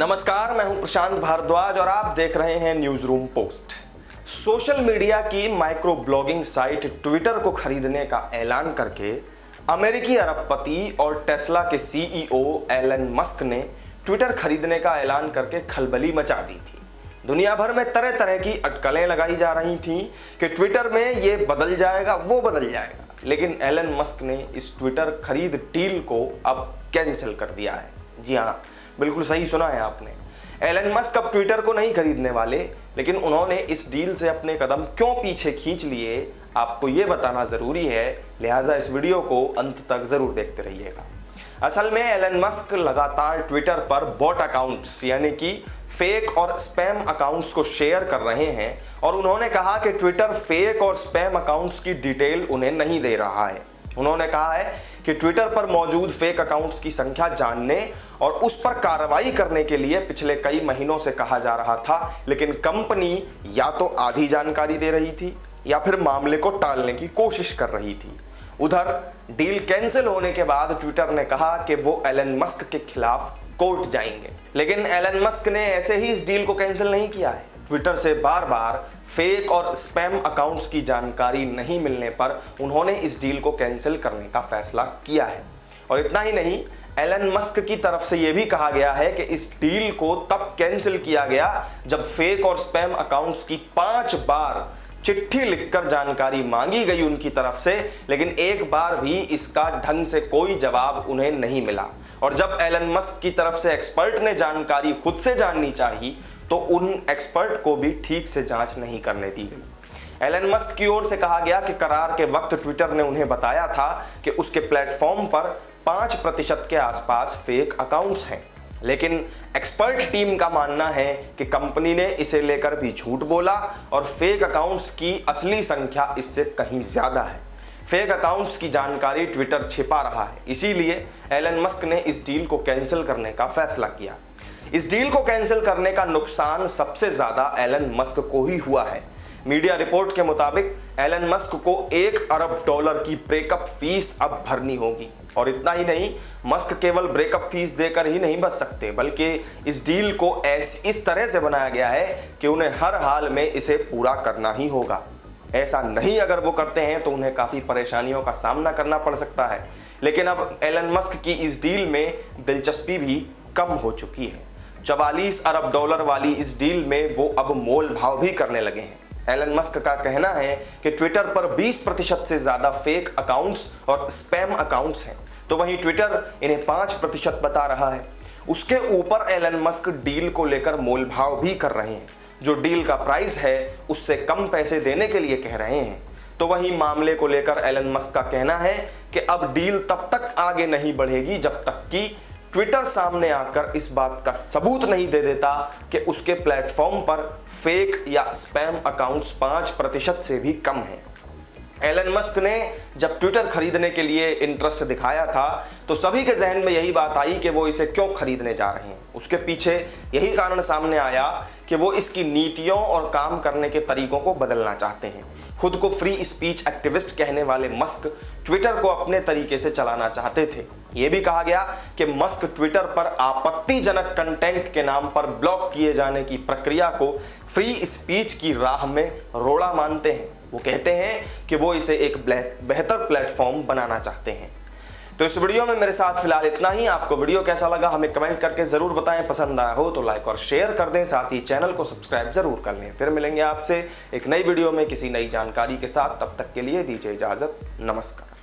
नमस्कार, मैं हूं प्रशांत भारद्वाज और आप देख रहे हैं news room post. Social media की माइक्रो ब्लॉगिंग साइट ट्विटर को खरीदने का ऐलान करके अमेरिकी अरबपति और टेस्ला के सीईओ एलन मस्क ने ट्विटर खरीदने का ऐलान करके खलबली मचा दी थी। दुनिया भर में तरह तरह की अटकलें लगाई जा रही थीं कि ट्विटर में ये बदल जाएगा, वो बदल जाएगा, लेकिन एलन मस्क ने इस ट्विटर खरीद डील को अब कैंसिल कर दिया है। जी हाँ, बिल्कुल सही सुना है आपने। एलन मस्क अब ट्विटर को नहीं खरीदने वाले, लेकिन उन्होंने इस डील से अपने कदम क्यों पीछे खींच लिए, आपको ये बताना ज़रूरी है, लिहाजा इस वीडियो को अंत तक ज़रूर देखते रहिएगा। असल में एलन मस्क लगातार ट्विटर पर बॉट अकाउंट्स यानी कि फेक और स्पैम अकाउंट्स को शेयर कर रहे हैं और उन्होंने कहा कि ट्विटर फेक और स्पैम अकाउंट्स की डिटेल उन्हें नहीं दे रहा है। उन्होंने कहा है कि ट्विटर पर मौजूद फेक अकाउंट्स की संख्या जानने और उस पर कार्रवाई करने के लिए पिछले कई महीनों से कहा जा रहा था, लेकिन कंपनी या तो आधी जानकारी दे रही थी या फिर मामले को टालने की कोशिश कर रही थी। उधर डील कैंसिल होने के बाद ट्विटर ने कहा कि वो एलन मस्क के खिलाफ कोर्ट जाएंगे, लेकिन एलन मस्क ने ऐसे ही इस डील को कैंसिल नहीं किया है। ट्विटर से बार बार फेक और स्पैम अकाउंट्स की जानकारी नहीं मिलने पर उन्होंने इस डील को कैंसिल करने का फैसला किया है। और इतना ही नहीं, एलन मस्क की तरफ से यह भी कहा गया है कि इस डील को तब कैंसिल किया गया जब फेक और स्पैम अकाउंट्स की 5 बार चिट्ठी लिखकर जानकारी मांगी गई उनकी तरफ से, लेकिन एक बार भी इसका ढंग से कोई जवाब उन्हें नहीं मिला। और जब एलन मस्क की तरफ से एक्सपर्ट ने जानकारी खुद से जाननी चाहिए तो उन एक्सपर्ट को भी ठीक से जांच नहीं करने दी गई। एलन मस्क की ओर से कहा गया कि करार के वक्त ट्विटर ने उन्हें बताया था कि उसके प्लेटफॉर्म पर 5% के आसपास फेक अकाउंट्स हैं, लेकिन एक्सपर्ट टीम का मानना है कि कंपनी ने इसे लेकर भी झूठ बोला और फेक अकाउंट्स की असली संख्या इससे कहीं ज्यादा है। फेक अकाउंट्स की जानकारी ट्विटर छिपा रहा है, इसीलिए एलन मस्क ने इस डील को कैंसिल करने का फैसला किया। इस डील को कैंसिल करने का नुकसान सबसे ज्यादा एलन मस्क को ही हुआ है। मीडिया रिपोर्ट के मुताबिक एलन मस्क को $1 अरब की ब्रेकअप फीस अब भरनी होगी। और इतना ही नहीं, मस्क केवल ब्रेकअप फीस देकर ही नहीं बच सकते, बल्कि इस डील को इस तरह से बनाया गया है कि उन्हें हर हाल में इसे पूरा करना ही होगा। ऐसा नहीं अगर वो करते हैं तो उन्हें काफ़ी परेशानियों का सामना करना पड़ सकता है। लेकिन अब एलन मस्क की इस डील में दिलचस्पी भी कम हो चुकी है। $44 अरब वाली इस डील में वो अब मोल भाव भी करने लगे हैं। एलन मस्क का कहना है कि ट्विटर पर 20% से ज़्यादा फेक अकाउंट्स और स्पैम अकाउंट्स हैं, तो वहीं ट्विटर इन्हें 5% बता रहा है। उसके ऊपर एलन मस्क डील को लेकर मोल भाव भी कर रहे हैं, जो डील का प्राइस है उससे कम पैसे देने के लिए कह रहे हैं। तो वहीं मामले को लेकर एलन मस्क का कहना है कि अब डील तब तक आगे नहीं बढ़ेगी जब तक कि ट्विटर सामने आकर इस बात का सबूत नहीं दे देता कि उसके प्लेटफॉर्म पर फेक या स्पैम अकाउंट्स 5% से भी कम हैं। एलन मस्क ने जब ट्विटर खरीदने के लिए इंटरेस्ट दिखाया था तो सभी के जहन में यही बात आई कि वो इसे क्यों खरीदने जा रहे हैं। उसके पीछे यही कारण सामने आया कि वो इसकी नीतियों और काम करने के तरीकों को बदलना चाहते हैं। खुद को फ्री स्पीच एक्टिविस्ट कहने वाले मस्क ट्विटर को अपने तरीके से चलाना चाहते थे। ये भी कहा गया कि मस्क ट्विटर पर आपत्तिजनक कंटेंट के नाम पर ब्लॉक किए जाने की प्रक्रिया को फ्री स्पीच की राह में रोड़ा मानते हैं। वो कहते हैं कि वो इसे एक बेहतर प्लेटफॉर्म बनाना चाहते हैं। तो इस वीडियो में मेरे साथ फिलहाल इतना ही। आपको वीडियो कैसा लगा हमें कमेंट करके जरूर बताएं। पसंद आया हो तो लाइक और शेयर कर दें, साथ ही चैनल को सब्सक्राइब जरूर कर लें। फिर मिलेंगे आपसे एक नई वीडियो में किसी नई जानकारी के साथ। तब तक के लिए दीजिए इजाजत। नमस्कार।